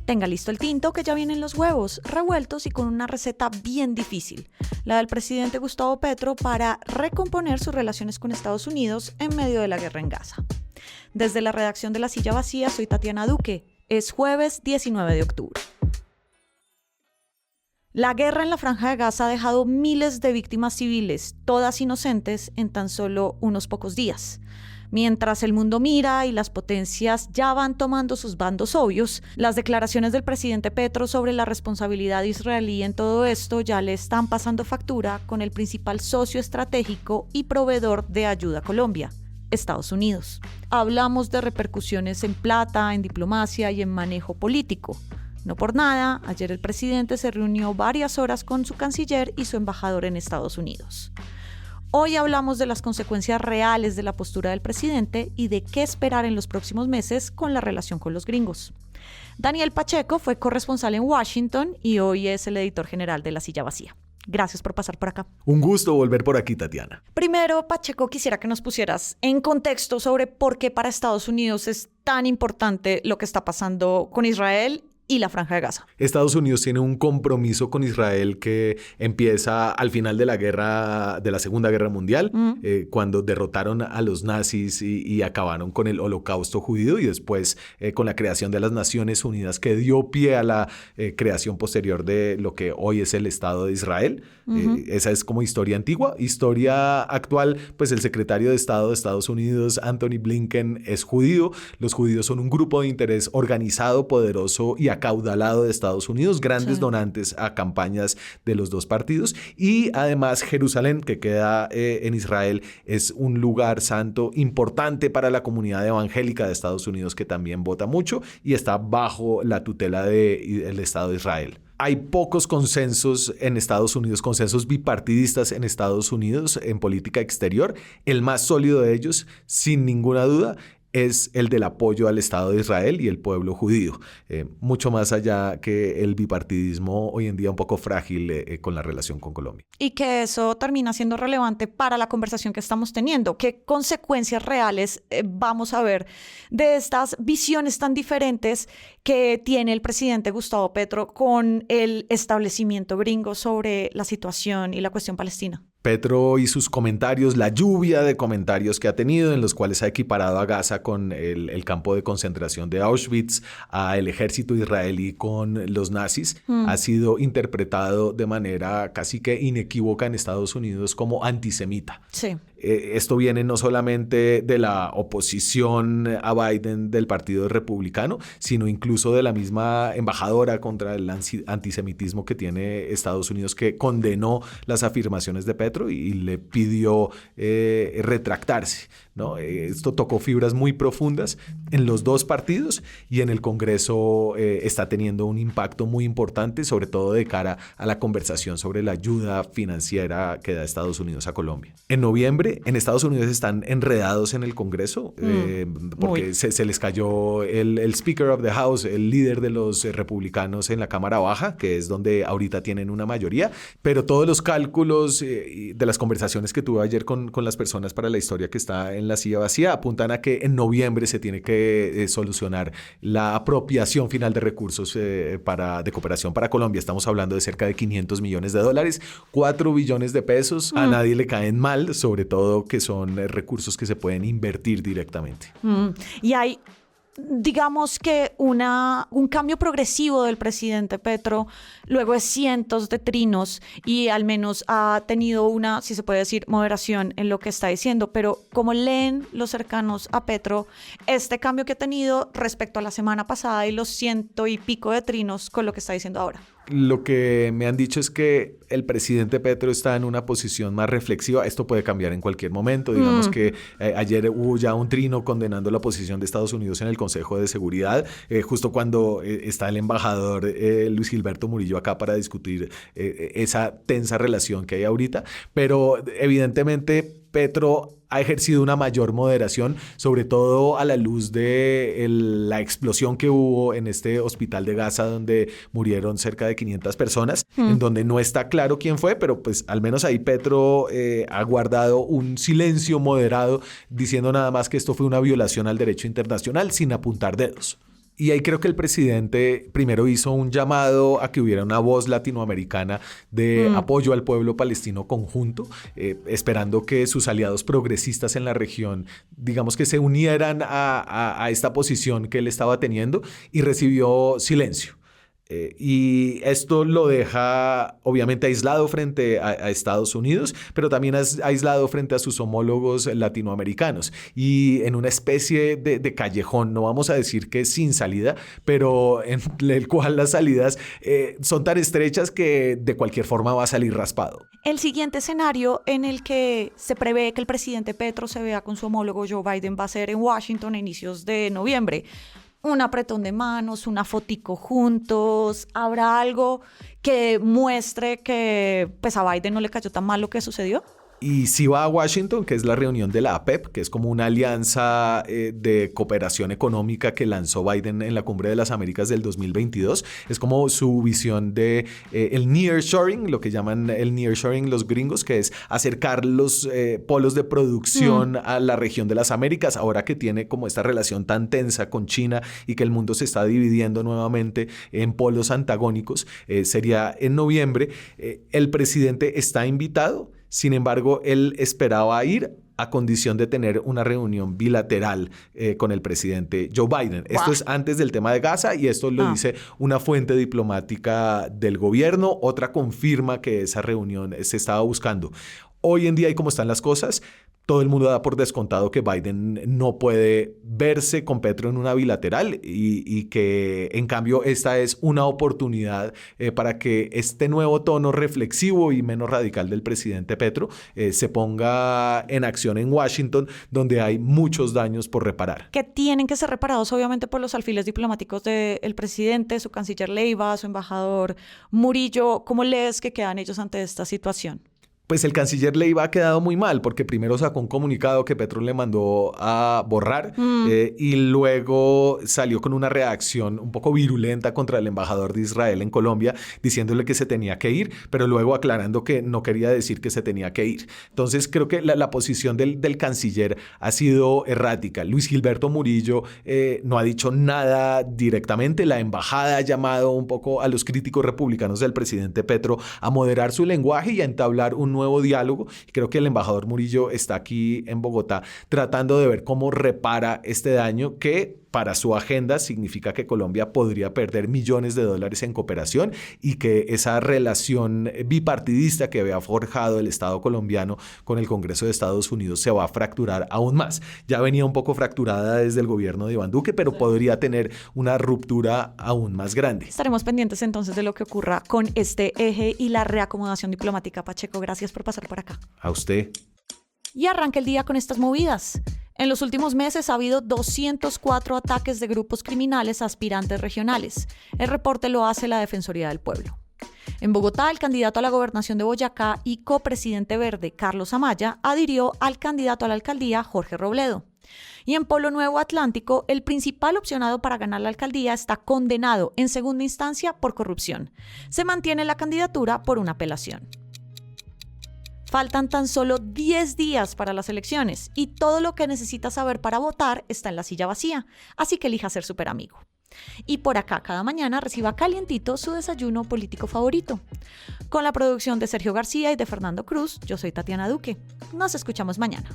Tenga listo el tinto que ya vienen los huevos revueltos y con una receta bien difícil, la del presidente Gustavo Petro para recomponer sus relaciones con Estados Unidos en medio de la guerra en Gaza. Desde la redacción de La Silla Vacía, soy Tatiana Duque. Es jueves 19 de octubre. La guerra en la Franja de Gaza ha dejado miles de víctimas civiles, todas inocentes, en tan solo unos pocos días. Mientras el mundo mira y las potencias ya van tomando sus bandos obvios, las declaraciones del presidente Petro sobre la responsabilidad israelí en todo esto ya le están pasando factura con el principal socio estratégico y proveedor de ayuda a Colombia, Estados Unidos. Hablamos de repercusiones en plata, en diplomacia y en manejo político. No por nada, ayer el presidente se reunió varias horas con su canciller y su embajador en Estados Unidos. Hoy hablamos de las consecuencias reales de la postura del presidente y de qué esperar en los próximos meses con la relación con los gringos. Daniel Pacheco fue corresponsal en Washington y hoy es el editor general de La Silla Vacía. Gracias por pasar por acá. Un gusto volver por aquí, Tatiana. Primero, Pacheco, quisiera que nos pusieras en contexto sobre por qué para Estados Unidos es tan importante lo que está pasando con Israel y la Franja de Gaza. Estados Unidos tiene un compromiso con Israel que empieza al final de la Segunda Guerra Mundial, cuando derrotaron a los nazis y acabaron con el Holocausto judío, y después con la creación de las Naciones Unidas, que dio pie a la creación posterior de lo que hoy es el Estado de Israel. Esa es como historia antigua. Historia actual, pues el secretario de Estado de Estados Unidos, Anthony Blinken, es judío. Los judíos son un grupo de interés organizado, poderoso y acaudalado de Estados Unidos, grandes donantes a campañas de los dos partidos, y además Jerusalén, que queda en Israel, es un lugar santo importante para la comunidad evangélica de Estados Unidos, que también vota mucho y está bajo la tutela del Estado de Israel. Hay pocos consensos en Estados Unidos, consensos bipartidistas en Estados Unidos en política exterior. El más sólido de ellos, sin ninguna duda, es el del apoyo al Estado de Israel y el pueblo judío, mucho más allá que el bipartidismo hoy en día un poco frágil con la relación con Colombia. Y que eso termina siendo relevante para la conversación que estamos teniendo. ¿Qué consecuencias reales vamos a ver de estas visiones tan diferentes que tiene el presidente Gustavo Petro con el establecimiento gringo sobre la situación y la cuestión palestina? Petro y sus comentarios, la lluvia de comentarios que ha tenido, en los cuales ha equiparado a Gaza con el campo de concentración de Auschwitz, al ejército israelí con los nazis, ha sido interpretado de manera casi que inequívoca en Estados Unidos como antisemita. Sí. Esto viene no solamente de la oposición a Biden del Partido Republicano, sino incluso de la misma embajadora contra el antisemitismo que tiene Estados Unidos, que condenó las afirmaciones de Petro y le pidió retractarse, ¿no? Esto tocó fibras muy profundas en los dos partidos, y en el Congreso está teniendo un impacto muy importante, sobre todo de cara a la conversación sobre la ayuda financiera que da Estados Unidos a Colombia. En noviembre, en Estados Unidos están enredados en el Congreso porque se les cayó el Speaker of the House, el líder de los republicanos en la Cámara Baja, que es donde ahorita tienen una mayoría, pero todos los cálculos de las conversaciones que tuve ayer con las personas para la historia que está en La Silla Vacía apuntan a que en noviembre se tiene que solucionar la apropiación final de recursos de cooperación para Colombia. Estamos hablando de cerca de $500 millones, 4 billones de pesos. A nadie le caen mal, sobre todo que son recursos que se pueden invertir directamente. Y hay, digamos que un cambio progresivo del presidente Petro, luego de cientos de trinos, y al menos ha tenido una, si se puede decir, moderación en lo que está diciendo. Pero ¿cómo leen los cercanos a Petro este cambio que ha tenido respecto a la semana pasada y los 100 y pico de trinos con lo que está diciendo ahora? Lo que me han dicho es que el presidente Petro está en una posición más reflexiva. Esto puede cambiar en cualquier momento. Digamos que ayer hubo ya un trino condenando la posición de Estados Unidos en el Consejo de Seguridad, justo cuando está el embajador Luis Gilberto Murillo acá para discutir esa tensa relación que hay ahorita. Pero evidentemente Petro ha ejercido una mayor moderación, sobre todo a la luz de la explosión que hubo en este hospital de Gaza, donde murieron cerca de 500 personas, en donde no está claro quién fue, pero pues al menos ahí Petro ha guardado un silencio moderado, diciendo nada más que esto fue una violación al derecho internacional sin apuntar dedos. Y ahí creo que el presidente primero hizo un llamado a que hubiera una voz latinoamericana de apoyo al pueblo palestino conjunto, esperando que sus aliados progresistas en la región, digamos que se unieran a esta posición que él estaba teniendo, y recibió silencio. Y esto lo deja obviamente aislado frente a Estados Unidos, pero también aislado frente a sus homólogos latinoamericanos y en una especie de callejón, no vamos a decir que sin salida, pero en el cual las salidas son tan estrechas que de cualquier forma va a salir raspado. El siguiente escenario en el que se prevé que el presidente Petro se vea con su homólogo Joe Biden va a ser en Washington a inicios de noviembre. Un apretón de manos, una fotico juntos, ¿habrá algo que muestre que pues, a Biden no le cayó tan mal lo que sucedió? Y si va a Washington, que es la reunión de la APEP, que es como una alianza de cooperación económica que lanzó Biden en la Cumbre de las Américas del 2022, es como su visión de el nearshoring, lo que llaman el nearshoring los gringos, que es acercar los polos de producción a la región de las Américas, ahora que tiene como esta relación tan tensa con China y que el mundo se está dividiendo nuevamente en polos antagónicos. Sería en noviembre. El presidente está invitado. Sin embargo, él esperaba ir a condición de tener una reunión bilateral con el presidente Joe Biden. Wow. Esto es antes del tema de Gaza y esto lo dice una fuente diplomática del gobierno. Otra confirma que esa reunión se estaba buscando. Hoy en día, y como están las cosas, todo el mundo da por descontado que Biden no puede verse con Petro en una bilateral y que en cambio esta es una oportunidad para que este nuevo tono reflexivo y menos radical del presidente Petro se ponga en acción en Washington, donde hay muchos daños por reparar. Que tienen que ser reparados obviamente por los alfiles diplomáticos del presidente, su canciller Leiva, su embajador Murillo. ¿Cómo lees que quedan ellos ante esta situación? Pues el canciller Leiva ha quedado muy mal porque primero sacó un comunicado que Petro le mandó a borrar y luego salió con una reacción un poco virulenta contra el embajador de Israel en Colombia diciéndole que se tenía que ir, pero luego aclarando que no quería decir que se tenía que ir. Entonces creo que la posición del canciller ha sido errática. Luis Gilberto Murillo no ha dicho nada directamente. La embajada ha llamado un poco a los críticos republicanos del presidente Petro a moderar su lenguaje y a entablar un nuevo diálogo. Creo que el embajador Murillo está aquí en Bogotá tratando de ver cómo repara este daño que para su agenda significa que Colombia podría perder millones de dólares en cooperación y que esa relación bipartidista que había forjado el Estado colombiano con el Congreso de Estados Unidos se va a fracturar aún más. Ya venía un poco fracturada desde el gobierno de Iván Duque, pero podría tener una ruptura aún más grande. Estaremos pendientes entonces de lo que ocurra con este eje y la reacomodación diplomática. Pacheco, gracias por pasar por acá. A usted. Y arranca el día con estas movidas. En los últimos meses ha habido 204 ataques de grupos criminales a aspirantes regionales. El reporte lo hace la Defensoría del Pueblo. En Bogotá, el candidato a la gobernación de Boyacá y copresidente verde, Carlos Amaya, adhirió al candidato a la alcaldía, Jorge Robledo. Y en Polo Nuevo Atlántico, el principal opcionado para ganar la alcaldía está condenado en segunda instancia por corrupción. Se mantiene la candidatura por una apelación. Faltan tan solo 10 días para las elecciones y todo lo que necesitas saber para votar está en la silla vacía, así que elija ser súper amigo. Y por acá, cada mañana reciba calientito su desayuno político favorito. Con la producción de Sergio García y de Fernando Cruz, yo soy Tatiana Duque. Nos escuchamos mañana.